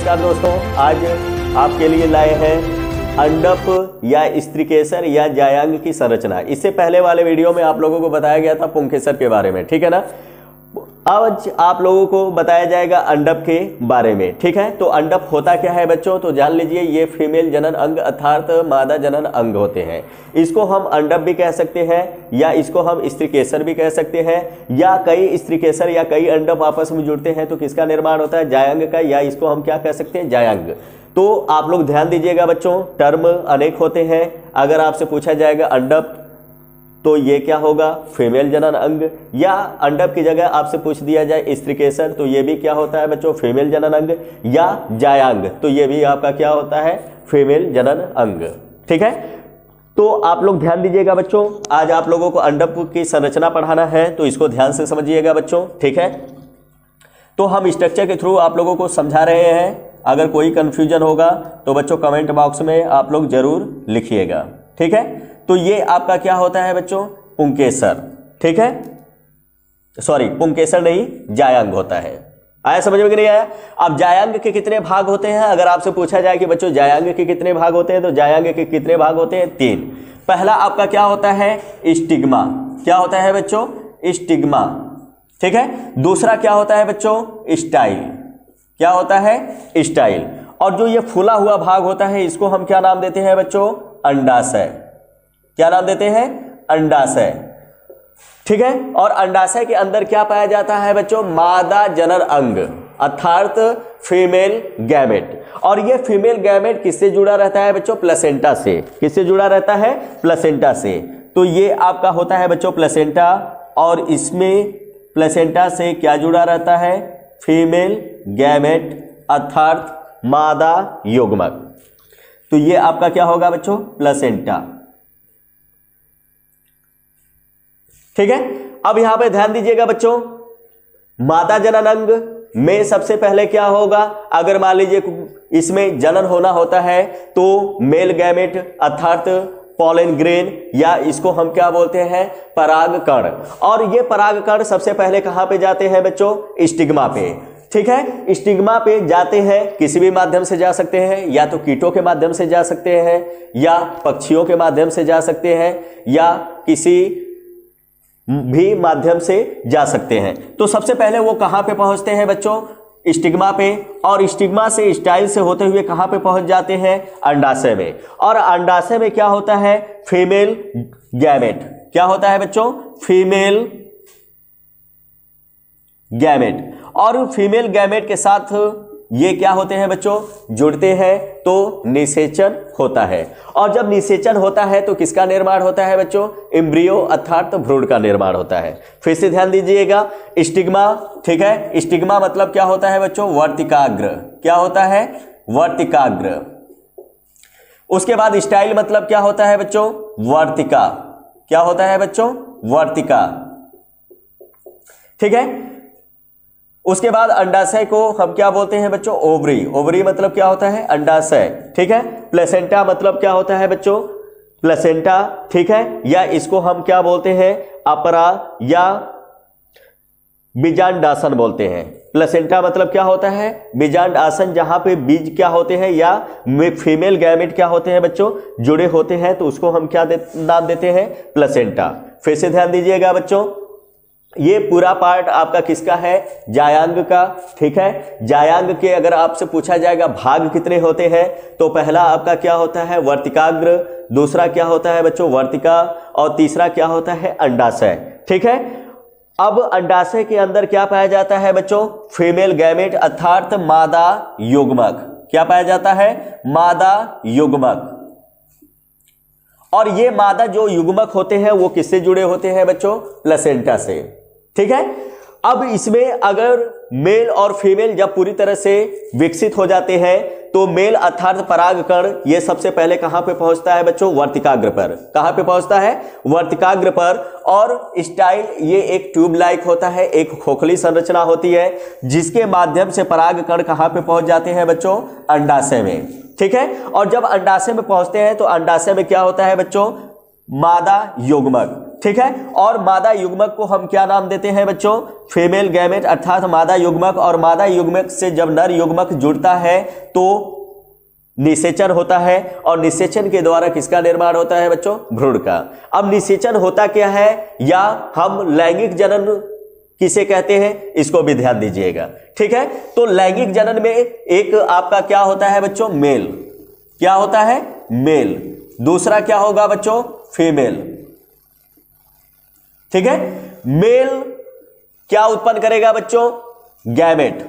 नमस्कार दोस्तों, आज आपके लिए लाए हैं अंडप या स्त्रीकेसर या जायांग की संरचना। इससे पहले वाले वीडियो में आप लोगों को बताया गया था पुंकेसर के बारे में, ठीक है ना। आज आप लोगों को बताया जाएगा अंडप के बारे में, ठीक है। तो अंडप होता क्या है बच्चों, तो जान लीजिए ये फीमेल जनन अंग अर्थात मादा जनन अंग होते हैं। इसको हम अंडप भी कह सकते हैं या इसको हम स्त्रीकेसर भी कह सकते हैं, या कई स्त्रीकेसर या कई अंडप आपस में जुड़ते हैं तो किसका निर्माण होता है, जायांग का, या इसको हम क्या कह सकते हैं, जायांग। तो आप लोग ध्यान दीजिएगा बच्चों, टर्म अनेक होते हैं। अगर आपसे पूछा जाएगा अंडप तो ये क्या होगा, फीमेल जनन अंग, या अंडप की जगह आपसे पूछ दिया जाए स्त्रीकेसर तो ये भी क्या होता है बच्चों, फीमेल जनन अंग, या जायांग तो ये भी आपका क्या होता है, फीमेल जनन अंग, ठीक है। तो आप लोग ध्यान दीजिएगा बच्चों, आज आप लोगों को अंडप की संरचना पढ़ाना है तो इसको ध्यान से समझिएगा बच्चों, ठीक है। तो हम स्ट्रक्चर के थ्रू आप लोगों को समझा रहे हैं। अगर कोई कंफ्यूजन होगा तो बच्चों कमेंट बॉक्स में आप लोग जरूर लिखिएगा, ठीक है। तो ये आपका क्या होता है बच्चों, पुंकेसर, ठीक है। सॉरी, पुंकेसर नहीं, जायांग होता है। आया समझ में कि नहीं आया। अब जायांग के कितने भाग होते हैं, अगर आपसे पूछा जाए कि बच्चों जायांग के कितने भाग होते हैं तो जायांग के कितने भाग होते हैं, 3। पहला आपका क्या होता है, स्टिग्मा। क्या होता है बच्चों, स्टिग्मा, ठीक है। दूसरा क्या होता है बच्चों, स्टाइल। क्या होता है, स्टाइल। और जो ये फूला हुआ भाग होता है इसको हम क्या नाम देते हैं बच्चों, अंडाशय। क्या नाम देते हैं, अंडाशय, ठीक है। और अंडाशय के अंदर क्या पाया जाता है बच्चों, मादा जनन अंग अर्थात फीमेल गैमेट। और ये फीमेल गैमेट किससे जुड़ा रहता है बच्चों, प्लेसेंटा से। किससे जुड़ा रहता है, प्लेसेंटा से। तो ये आपका होता है बच्चों प्लेसेंटा, और इसमें प्लेसेंटा से क्या जुड़ा रहता है, फीमेल गैमेट अर्थात मादा युग्मक। तो ये आपका क्या होगा बच्चों, प्लेसेंटा, ठीक है। अब यहां पे ध्यान दीजिएगा बच्चों, मादा जनन अंग में सबसे पहले क्या होगा, अगर मान लीजिए इसमें जनन होना होता है तो मेल गैमेट अर्थात पॉलन ग्रेन, या इसको हम क्या बोलते हैं, परागकण। और ये परागकण सबसे पहले कहां पे जाते हैं बच्चों, स्टिग्मा पे, ठीक है। स्टिग्मा पे जाते हैं, किसी भी माध्यम से जा सकते हैं, या तो कीटों के माध्यम से जा सकते हैं, या पक्षियों के माध्यम से जा सकते हैं, या किसी भी माध्यम से जा सकते हैं। तो सबसे पहले वो कहां पे पहुंचते हैं बच्चों, स्टिग्मा पे, और स्टिग्मा से स्टाइल से होते हुए कहां पे पहुंच जाते हैं, अंडाशय में। और अंडाशय में क्या होता है, फीमेल गैमेट। क्या होता है बच्चों, फीमेल गैमेट। और फीमेल गैमेट के साथ ये क्या होते हैं बच्चों, जुड़ते हैं तो निषेचन होता है। और जब निषेचन होता है तो किसका निर्माण होता है बच्चों, एम्ब्रियो अर्थात भ्रूण का निर्माण होता है। फिर से ध्यान दीजिएगा, स्टिग्मा, ठीक है। स्टिग्मा मतलब क्या होता है बच्चों, वर्तिकाग्र। क्या होता है, वर्तिकाग्र। उसके बाद स्टाइल मतलब क्या होता है बच्चों, वर्तिका। क्या होता है बच्चों, वर्तिका, ठीक है। उसके बाद अंडाशय को हम क्या बोलते हैं बच्चों, ओवरी। ओवरी मतलब क्या होता है, अंडाशय, ठीक है। प्लेसेंटा मतलब क्या होता है बच्चों, प्लेसेंटा, ठीक है। या इसको हम क्या बोलते हैं, अपरा या बीजांडासन बोलते हैं। प्लेसेंटा मतलब क्या होता है, बीजांडासन, जहां पे बीज क्या होते हैं या फीमेल गैमेट क्या होते हैं बच्चों, जुड़े होते हैं, तो उसको हम क्या नाम देते हैं, प्लेसेंटा। फिर से ध्यान दीजिएगा बच्चों, ये पूरा पार्ट आपका किसका है, जायांग का, ठीक है। जायांग के अगर आपसे पूछा जाएगा भाग कितने होते हैं तो पहला आपका क्या होता है, वर्तिकाग्र। दूसरा क्या होता है बच्चों, वर्तिका। और तीसरा क्या होता है, अंडाशय, ठीक है। अब अंडाशय के अंदर क्या पाया जाता है बच्चों, फीमेल गैमेट अर्थात मादा युग्मक। क्या पाया जाता है, मादा युग्मक। और ये मादा जो युग्मक होते हैं वो किससे जुड़े होते हैं बच्चों, प्लेसेंटा से, ठीक है। अब इसमें अगर मेल और फीमेल जब पूरी तरह से विकसित हो जाते हैं तो मेल अर्थात परागकण ये सबसे पहले कहां पे पहुंचता है बच्चों, वर्तिकाग्र पर। कहां पे पहुंचता है, वर्तिकाग्र पर। और स्टाइल ये एक ट्यूब लाइक होता है, एक खोखली संरचना होती है, जिसके माध्यम से परागकण कहां पे पहुंच जाते हैं बच्चों, अंडाशय में, ठीक है। और जब अंडाशय में पहुंचते हैं तो अंडाशय में क्या होता है बच्चों, मादा युग्मक, ठीक है। और मादा युग्मक को हम क्या नाम देते हैं बच्चों? फीमेल गैमेट, अर्थात मादा युग्मक। और मादा युग्मक से जब नर युग्मक जुड़ता है तो निषेचन होता है, और निषेचन के द्वारा किसका निर्माण होता है बच्चों? भ्रूण का। अब निषेचन होता क्या है, या हम लैंगिक जनन किसे कहते हैं, इसको भी ध्यान दीजिएगा, ठीक है। तो लैंगिक जनन में एक आपका क्या होता है बच्चों? मेल। क्या होता है? मेल। दूसरा क्या होगा बच्चों? फीमेल, ठीक है। मेल क्या उत्पन्न करेगा बच्चों? गैमेट।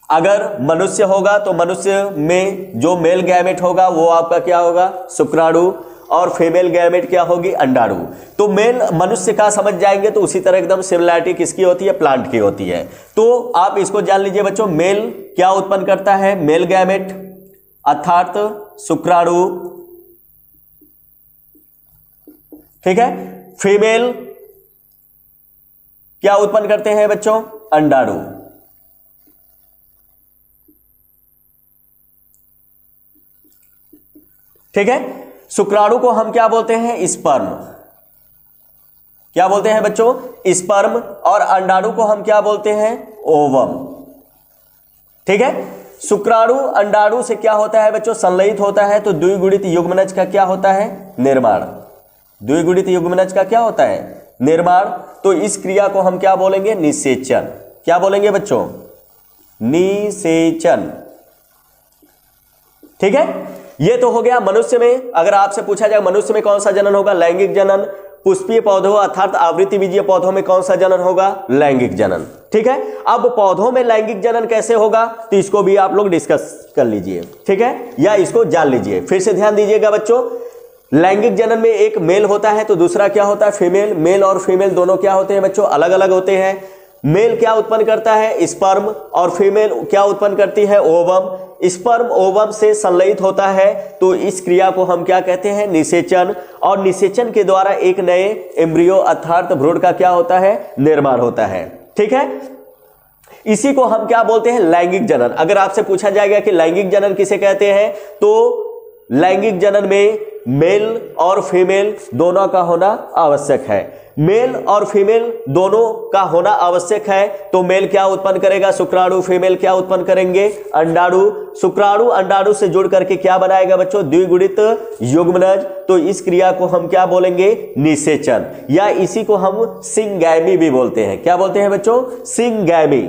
अगर मनुष्य होगा तो मनुष्य में जो मेल गैमेट होगा वो आपका क्या होगा? शुक्राणु। और फीमेल गैमेट क्या होगी? अंडाणु। तो मेल मनुष्य का समझ जाएंगे तो उसी तरह एकदम सिमिलैरिटी किसकी होती है? प्लांट की होती है। तो आप इसको जान लीजिए बच्चों, मेल क्या उत्पन्न करता है? मेल गैमेट अर्थात शुक्राणु, ठीक है। फीमेल क्या उत्पन्न करते हैं बच्चों? अंडाणु, ठीक है। शुक्राणु को हम क्या बोलते हैं? स्पर्म। क्या बोलते हैं बच्चों? स्पर्म। और अंडाणु को हम क्या बोलते हैं? ओवम, ठीक है। शुक्राणु अंडाणु से क्या होता है बच्चों? संलयित होता है, तो द्विगुणित युग्मनज का क्या होता है? निर्माण। द्विगुणित युग्मनज का क्या होता है? निर्माण। तो इस क्रिया को हम क्या बोलेंगे? निषेचन। क्या बोलेंगे बच्चों? निषेचन, ठीक है। ये तो हो गया मनुष्य में। अगर आपसे पूछा जाए मनुष्य में कौन सा जनन होगा? लैंगिक जनन। पुष्पीय पौधों अर्थात आवृत्ति बीजीय पौधों में कौन सा जनन होगा? लैंगिक जनन, ठीक है। अब पौधों में लैंगिक जनन कैसे होगा, तो इसको भी आप लोग डिस्कस कर लीजिए, ठीक है, या इसको जान लीजिए। फिर से ध्यान दीजिएगा बच्चों, लैंगिक जनन में एक मेल होता है तो दूसरा क्या होता है? फीमेल। मेल और फीमेल दोनों क्या होते हैं बच्चों? अलग अलग होते हैं। मेल क्या उत्पन्न करता है? स्पर्म। और फीमेल क्या उत्पन्न करती है? ओवम। स्पर्म ओवम से संलयित होता है, तो इस क्रिया को हम क्या कहते हैं? निषेचन। और निषेचन के द्वारा एक नए एम्ब्रियो अर्थात भ्रूण का क्या होता है? निर्माण होता है, ठीक है। इसी को हम क्या बोलते हैं? लैंगिक जनन। अगर आपसे पूछा जाएगा कि लैंगिक जनन किसे कहते हैं, तो लैंगिक जनन में मेल और फीमेल दोनों का होना आवश्यक है। मेल और फीमेल दोनों का होना आवश्यक है, तो मेल क्या उत्पन्न करेगा? शुक्राणु। फीमेल क्या उत्पन्न करेंगे? अंडाणु। शुक्राणु अंडाणु से जुड़ करके क्या बनाएगा बच्चों? द्विगुणित युग्मनज। तो इस क्रिया को हम क्या बोलेंगे? निषेचन, या इसी को हम सिंगैमी भी बोलते हैं। क्या बोलते हैं बच्चों? सिंगैमी।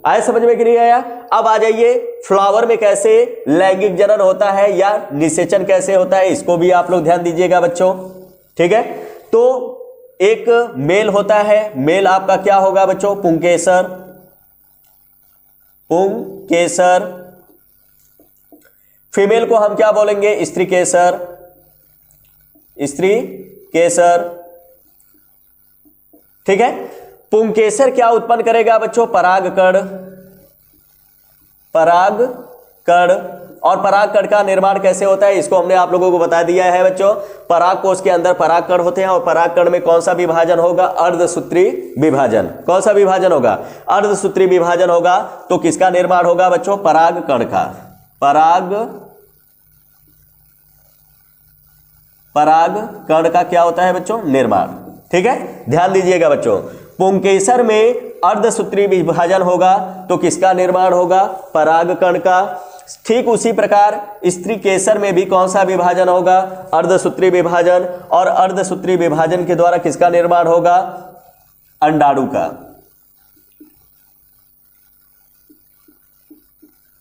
आए समझ में कि नहीं आया? अब आ जाइए, फ्लावर में कैसे लैंगिक जनन होता है या निषेचन कैसे होता है, इसको भी आप लोग ध्यान दीजिएगा बच्चों, ठीक है। तो एक मेल होता है, मेल आपका क्या होगा बच्चों? पुंकेसर। पुंकेसर। फीमेल को हम क्या बोलेंगे? स्त्रीकेसर। स्त्रीकेसर, ठीक है। पुंकेसर क्या उत्पन्न करेगा बच्चों? परागकण। परागकण। और परागकण का निर्माण कैसे होता है, इसको हमने आप लोगों को बता दिया है बच्चों। पराग कोश के अंदर परागकण होते हैं, और परागकण में कौन सा विभाजन होगा? अर्धसूत्री विभाजन। कौन सा विभाजन होगा? अर्धसूत्री विभाजन होगा। तो किसका निर्माण होगा बच्चों? परागकण का। परागकण का क्या होता है बच्चों? निर्माण, ठीक है। ध्यान दीजिएगा बच्चों, पुंकेसर में अर्धसूत्री विभाजन होगा, तो किसका निर्माण होगा? परागकण का। ठीक उसी प्रकार स्त्रीकेसर में भी कौन सा विभाजन होगा? अर्धसूत्री विभाजन। और अर्धसूत्री विभाजन के द्वारा किसका निर्माण होगा? अंडाणु का,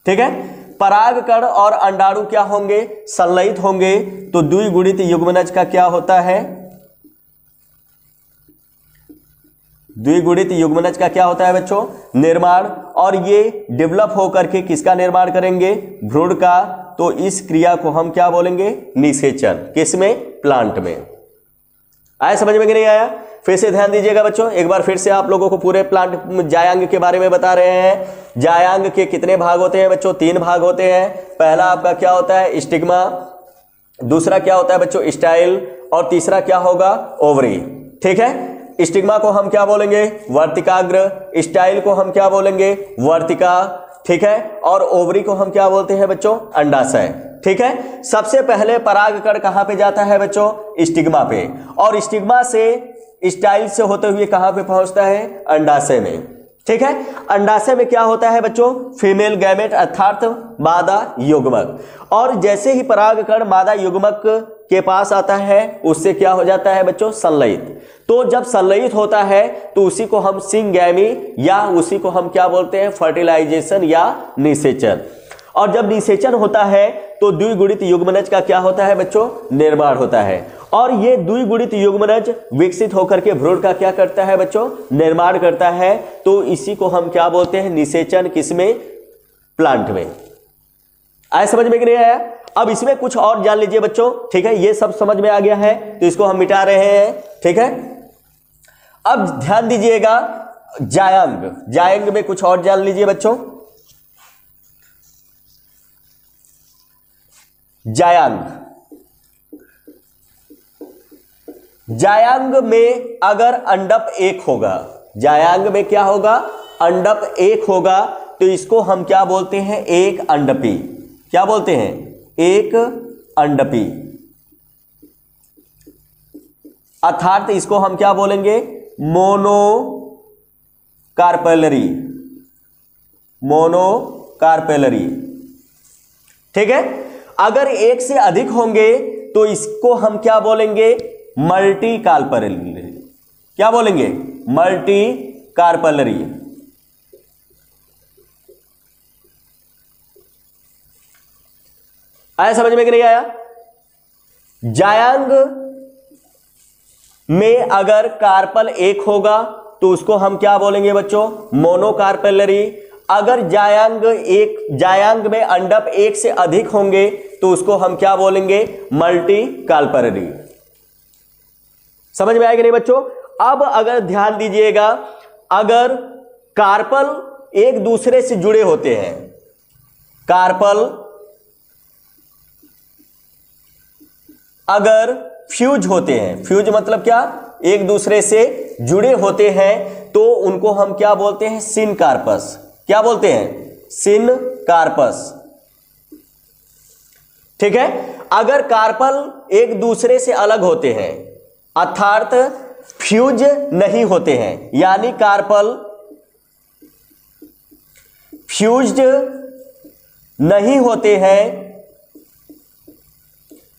ठीक है। परागकण और अंडाणु क्या होंगे? संलयित होंगे, तो द्विगुणित युग्मनज का क्या होता है? द्विगुणित युग्मनज का क्या होता है बच्चों? निर्माण। और ये डेवलप होकर के किसका निर्माण करेंगे? भ्रूण का। तो इस क्रिया को हम क्या बोलेंगे? निषेचन। किसमें? प्लांट में। आया समझ में कि नहीं आया? फिर से ध्यान दीजिएगा बच्चों, एक बार फिर से आप लोगों को पूरे प्लांट जायांग के बारे में बता रहे हैं। जायांग के कितने भाग होते हैं बच्चों? 3 भाग होते हैं। पहला आपका क्या होता है? स्टिग्मा। दूसरा क्या होता है बच्चों? स्टाइल। और तीसरा क्या होगा? ओवरी, ठीक है। स्टिग्मा को हम क्या बोलेंगे? वर्तिकाग्र। स्टाइल को हम क्या बोलेंगे? वर्तिका। ठीक है, और ओवरी को हम क्या बोलते हैं बच्चों, अंडाशय। ठीक है, सबसे पहले परागकण कहां पे जाता है बच्चों, स्टिग्मा पे, और स्टिग्मा से स्टाइल से होते हुए कहां पे पहुंचता है, अंडाशय में। ठीक है, अंडाशय में क्या होता है बच्चों, फीमेल गैमेट अर्थात मादा युग्मक, और जैसे ही परागकण मादा युग्मक के पास आता है उससे क्या हो जाता है बच्चों, संलयित। तो जब संलयित होता है तो उसी को हम सिंगैमी या उसी को हम क्या बोलते हैं, फर्टिलाइजेशन या निषेचन। और जब निषेचन होता है तो द्विगुणित युग्मनज का क्या होता है बच्चों, निर्माण होता है, और ये द्विगुणित युग्मनज विकसित होकर के भ्रूण का क्या करता है बच्चों, निर्माण करता है। तो इसी को हम क्या बोलते हैं, निषेचन। किसमें, प्लांट में। आया समझ में कि नहीं आया? अब इसमें कुछ और जान लीजिए बच्चों। ठीक है, ये सब समझ में आ गया है तो इसको हम मिटा रहे हैं। ठीक है, अब ध्यान दीजिएगा, जायंग, जायंग में कुछ और जान लीजिए बच्चों। जायंग, जायांग में अगर अंडप एक होगा, जायांग में क्या होगा, अंडप एक होगा, तो इसको हम क्या बोलते हैं, एक अंडपी। क्या बोलते हैं, एक अंडपी, अर्थात इसको हम क्या बोलेंगे, मोनोकार्पेलरी, मोनोकार्पेलरी। ठीक है, अगर एक से अधिक होंगे तो इसको हम क्या बोलेंगे, मल्टी कार्पेलरी। क्या बोलेंगे, मल्टी कार्पेलरी। आया समझ में कि नहीं आया? जायांग में अगर कार्पल एक होगा तो उसको हम क्या बोलेंगे बच्चों, मोनोकार्पेलरी। अगर जायांग में अंडप एक से अधिक होंगे तो उसको हम क्या बोलेंगे, मल्टी कार्पेलरी। समझ में आएगा नहीं बच्चों? अब अगर ध्यान दीजिएगा, अगर कार्पल एक दूसरे से जुड़े होते हैं, कार्पल अगर फ्यूज होते हैं, फ्यूज मतलब क्या, एक दूसरे से जुड़े होते हैं, तो उनको हम क्या बोलते हैं, सिनकार्पस। क्या बोलते हैं, सिनकार्पस। ठीक है, अगर कार्पल एक दूसरे से अलग होते हैं अर्थात फ्यूज नहीं होते हैं, यानी कार्पल फ्यूज्ड नहीं होते हैं,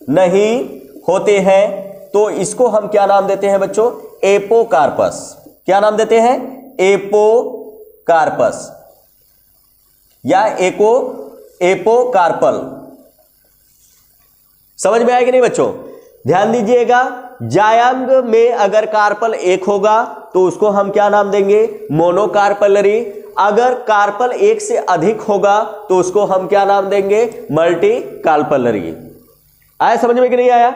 नहीं होते हैं, तो इसको हम क्या नाम देते हैं बच्चों, एपोकार्पस। क्या नाम देते हैं, एपोकार्पस या एपोकार्पल। समझ में आएगा नहीं बच्चों? ध्यान दीजिएगा, जायांग में अगर कार्पल एक होगा तो उसको हम क्या नाम देंगे, मोनोकार्पेलरी। अगर कार्पल एक से अधिक होगा तो उसको हम क्या नाम देंगे, मल्टी कार्पेलरी। आया समझ में कि नहीं आया?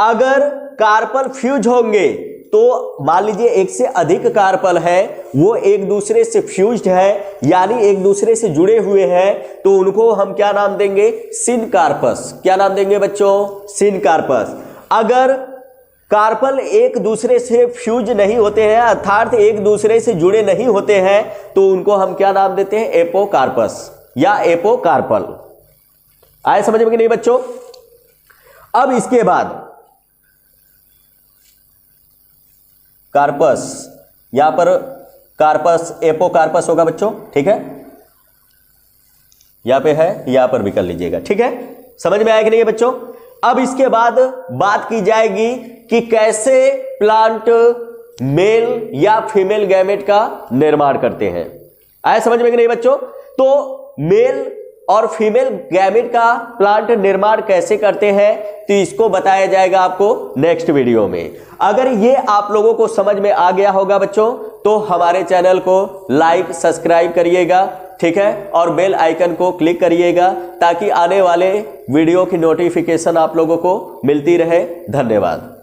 अगर कार्पल फ्यूज होंगे तो मान लीजिए एक से अधिक कार्पल है, वो एक दूसरे से फ्यूज्ड है, यानी एक दूसरे से जुड़े हुए हैं, तो उनको हम क्या नाम देंगे, सिनकार्पस। क्या नाम देंगे बच्चों, सिनकार्पस। अगर कार्पल एक दूसरे से फ्यूज नहीं होते हैं अर्थात एक दूसरे से जुड़े नहीं होते हैं, तो उनको हम क्या नाम देते हैं, एपोकार्पस या एपोकार्पल। आए समझ में कि नहीं बच्चों? अब इसके बाद कार्पस, यहां पर कार्पस एपोकार्पस होगा बच्चों। ठीक है, यहां पे है, यहां पर भी कर लीजिएगा। ठीक है, समझ में आया कि नहीं बच्चों? अब इसके बाद बात की जाएगी कि कैसे प्लांट मेल या फीमेल गैमेट का निर्माण करते हैं। आया समझ में कि नहीं बच्चों? तो मेल और फीमेल गैमेट का प्लांट निर्माण कैसे करते हैं तो इसको बताया जाएगा आपको नेक्स्ट वीडियो में। अगर ये आप लोगों को समझ में आ गया होगा बच्चों, तो हमारे चैनल को लाइक सब्सक्राइब करिएगा। ठीक है, और बेल आइकन को क्लिक करिएगा ताकि आने वाले वीडियो की नोटिफिकेशन आप लोगों को मिलती रहे। धन्यवाद।